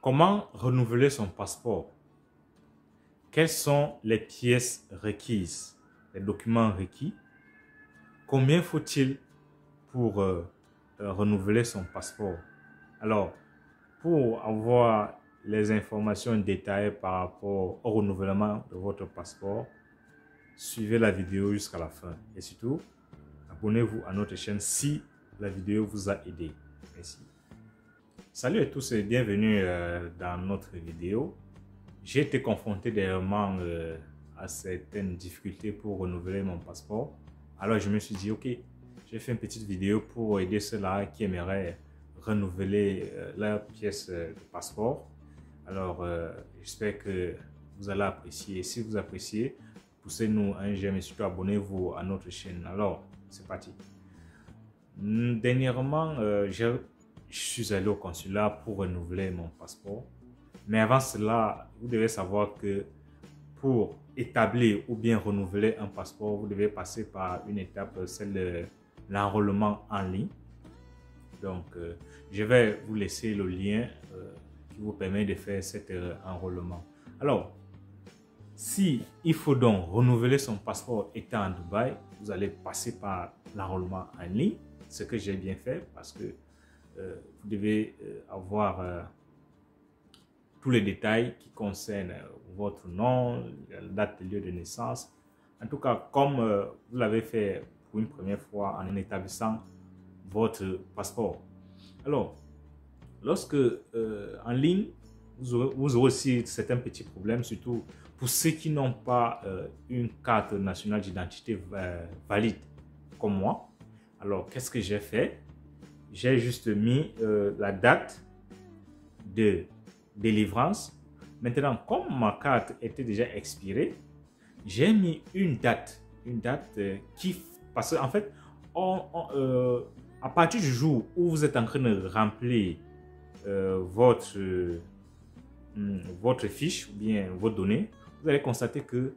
Comment renouveler son passeport? Quelles sont les pièces requises, les documents requis? Combien faut-il pour renouveler son passeport? Alors, pour avoir les informations détaillées par rapport au renouvellement de votre passeport, suivez la vidéo jusqu'à la fin. Et surtout, abonnez-vous à notre chaîne si la vidéo vous a aidé. Merci. Salut à tous et bienvenue dans notre vidéo. J'ai été confronté dernièrement à certaines difficultés pour renouveler mon passeport. Alors je me suis dit, ok, j'ai fait une petite vidéo pour aider ceux-là qui aimeraient renouveler leur pièce de passeport. Alors j'espère que vous allez apprécier. Si vous appréciez, poussez-nous un j'aime et surtout abonnez-vous à notre chaîne. Alors, c'est parti. Dernièrement, je suis allé au consulat pour renouveler mon passeport. Mais avant cela, vous devez savoir que pour établir ou bien renouveler un passeport, vous devez passer par une étape, celle de l'enrôlement en ligne. Donc, je vais vous laisser le lien qui vous permet de faire cet enrôlement. Alors, si il faut donc renouveler son passeport étant en Dubaï, vous allez passer par l'enrôlement en ligne, ce que j'ai bien fait parce que vous devez avoir tous les détails qui concernent votre nom, la date de lieu de naissance. En tout cas, comme vous l'avez fait pour une première fois en établissant votre passeport. Alors, lorsque en ligne, vous aurez aussi certains petits problèmes, surtout pour ceux qui n'ont pas une carte nationale d'identité valide comme moi. Alors, qu'est-ce que j'ai fait? J'ai juste mis la date de délivrance. Maintenant, comme ma carte était déjà expirée, j'ai mis une date qui, parce qu'en fait, à partir du jour où vous êtes en train de remplir votre fiche ou bien vos données, vous allez constater que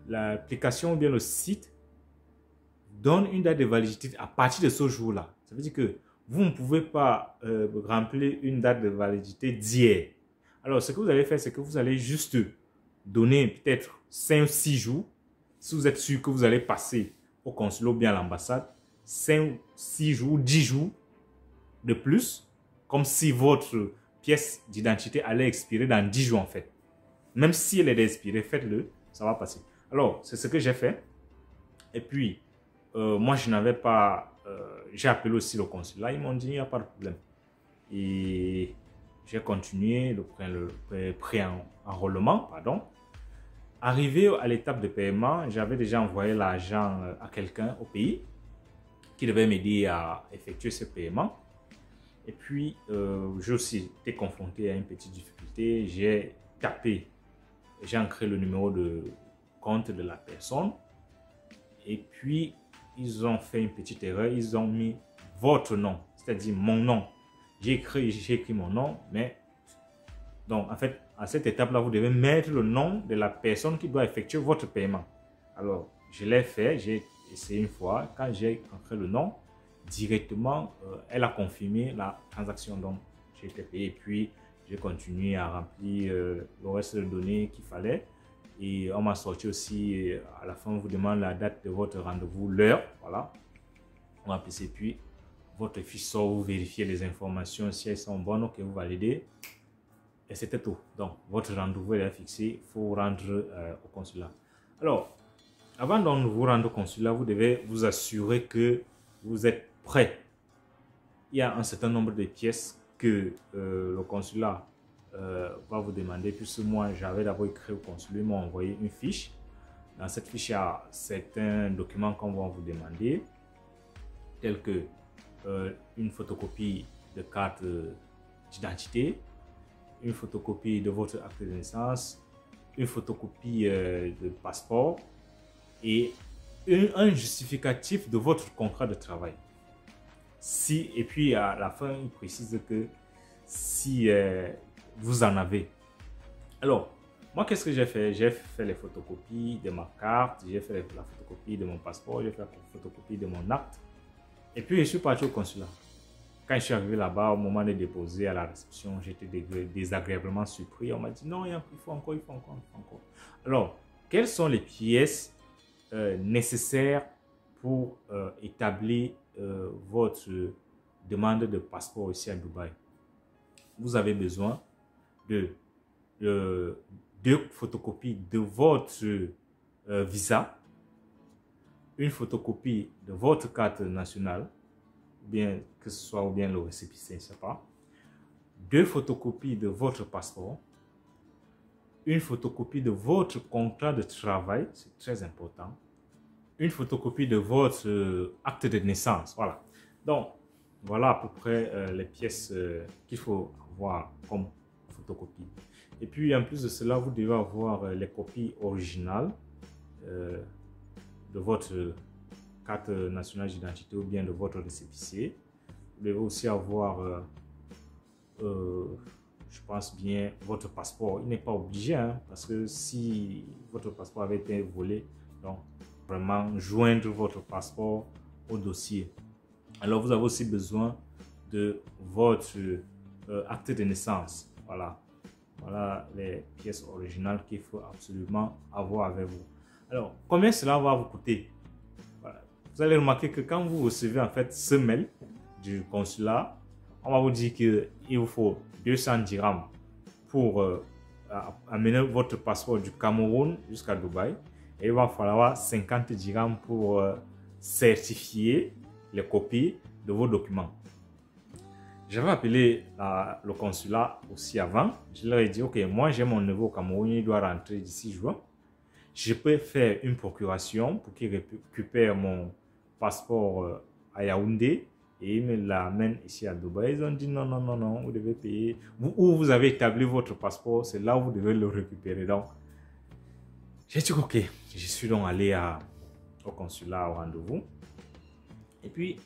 l'application ou bien le site donne une date de validité à partir de ce jour-là. Ça veut dire que vous ne pouvez pas remplir une date de validité d'hier. Alors, ce que vous allez faire, c'est que vous allez juste donner peut-être 5 ou 6 jours. Si vous êtes sûr que vous allez passer au consulat ou bien à l'ambassade, 5 ou 6 jours, 10 jours de plus, comme si votre pièce d'identité allait expirer dans 10 jours en fait. Même si elle est expirée, faites-le, ça va passer. Alors, c'est ce que j'ai fait. Et puis, moi, je n'avais pas... j'ai appelé aussi le consulat, ils m'ont dit, il n'y a pas de problème. Et j'ai continué le pré-enrôlement, pardon. Arrivé à l'étape de paiement, j'avais déjà envoyé l'argent à quelqu'un au pays qui devait m'aider à effectuer ce paiement. Et puis, j'ai aussi été confronté à une petite difficulté. J'ai ancré le numéro de compte de la personne. Et puis, ils ont fait une petite erreur. Ils ont mis votre nom, c'est-à-dire mon nom. J'ai écrit mon nom, mais... Donc, en fait, à cette étape-là, vous devez mettre le nom de la personne qui doit effectuer votre paiement. Alors, je l'ai fait. J'ai essayé une fois. Quand j'ai ancré le nom, directement, elle a confirmé la transaction. Donc, j'ai été payé. Et puis, j'ai continué à remplir le reste de données qu'il fallait. Et on m'a sorti aussi, à la fin, on vous demande la date de votre rendez-vous, l'heure. Voilà. On a appelé, puis votre fiche sort, vous vérifiez les informations. Si elles sont bonnes, ok, vous validez. Et c'était tout. Donc, votre rendez-vous est fixé. Il faut rendre au consulat. Alors, avant de vous rendre au consulat, vous devez vous assurer que vous êtes prêt. Il y a un certain nombre de pièces que le consulat va vous demander. Puisque moi, j'avais d'abord écrit au consulat, ils m'ont envoyé une fiche. Dans cette fiche, il y a certains documents qu'on va vous demander, tels que une photocopie de carte d'identité, une photocopie de votre acte de naissance, une photocopie de passeport et un justificatif de votre contrat de travail. Et puis à la fin, il précise que si vous en avez. Alors, moi, qu'est-ce que j'ai fait? J'ai fait les photocopies de ma carte, j'ai fait la photocopie de mon passeport, j'ai fait la photocopie de mon acte. Et puis, je suis parti au consulat. Quand je suis arrivé là-bas, au moment de déposer à la réception, j'étais désagréablement surpris. On m'a dit non, il faut encore, il faut encore, il faut encore. Alors, quelles sont les pièces nécessaires pour établir votre demande de passeport ici à Dubaï? Vous avez besoin de 2 photocopies de votre visa, une photocopie de votre carte nationale, bien que ce soit ou bien le récépissé, je ne sais pas, 2 photocopies de votre passeport, une photocopie de votre contrat de travail, c'est très important, une photocopie de votre acte de naissance. Voilà. Donc, voilà à peu près les pièces qu'il faut avoir comme photocopie. Et puis, en plus de cela, vous devez avoir les copies originales de votre carte nationale d'identité ou bien de votre récépissé. Vous devez aussi avoir, je pense bien, votre passeport. Il n'est pas obligé, hein, parce que si votre passeport avait été volé, donc vraiment joindre votre passeport au dossier. Alors, vous avez aussi besoin de votre acte de naissance. Voilà. Voilà les pièces originales qu'il faut absolument avoir avec vous. Alors, combien cela va vous coûter? Voilà. Vous allez remarquer que quand vous recevez en fait ce mail du consulat, on va vous dire qu'il vous faut 200 dirhams pour amener votre passeport du Cameroun jusqu'à Dubaï. Et il va falloir 50 dirhams pour certifier les copies de vos documents. J'avais appelé le consulat aussi avant. Je leur ai dit, ok, moi j'ai mon neveu au Cameroun, il doit rentrer d'ici juin. Je peux faire une procuration pour qu'il récupère mon passeport à Yaoundé et il me l'amène ici à Dubaï. Ils ont dit non, non, non, non, vous devez payer. Où vous avez établi votre passeport, c'est là où vous devez le récupérer. Donc, j'ai dit, ok, je suis donc allé au consulat au rendez-vous. Et puis,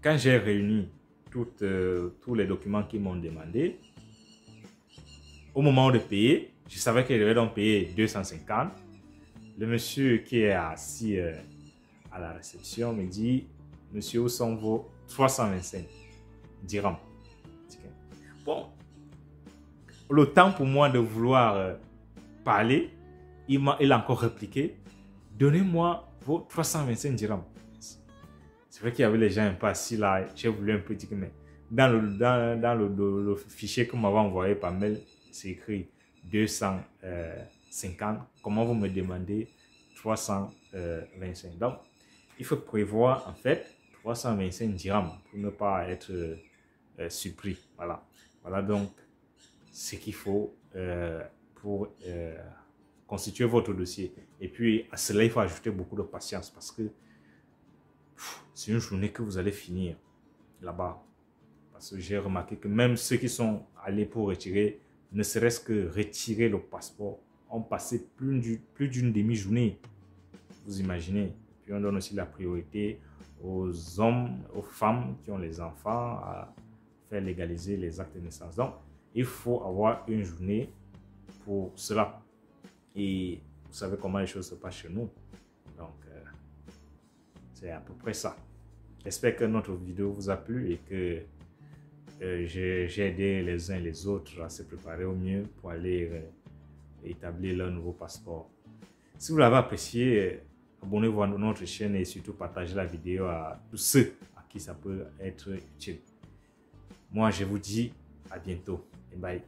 quand j'ai réuni tous les documents qu'ils m'ont demandé, au moment de payer, je savais que je devais donc payer 250. Le monsieur qui est assis à la réception me dit, monsieur, où sont vos 325 dirhams? Bon, le temps pour moi de vouloir parler, il a encore répliqué, donnez-moi vos 325 dirhams. C'est vrai qu'il y avait les gens un peu assis là, j'ai voulu un peu dire, mais dans le fichier que vous m'avez envoyé par mail, c'est écrit 250. Comment vous me demandez 325? Donc, il faut prévoir en fait 325 dirhams pour ne pas être surpris. Voilà. Voilà donc ce qu'il faut pour constituer votre dossier. Et puis, à cela, il faut ajouter beaucoup de patience parce que c'est une journée que vous allez finir là-bas. Parce que j'ai remarqué que même ceux qui sont allés pour retirer, ne serait-ce que retirer le passeport, ont passé plus d'une demi-journée. Vous imaginez. Puis on donne aussi la priorité aux hommes, aux femmes qui ont les enfants à faire légaliser les actes de naissance. Donc, il faut avoir une journée pour cela. Et vous savez comment les choses se passent chez nous. Donc, c'est à peu près ça. J'espère que notre vidéo vous a plu et que j'ai aidé les uns et les autres à se préparer au mieux pour aller établir leur nouveau passeport. Si vous l'avez apprécié, abonnez-vous à notre chaîne et surtout partagez la vidéo à tous ceux à qui ça peut être utile. Moi, je vous dis à bientôt et bye.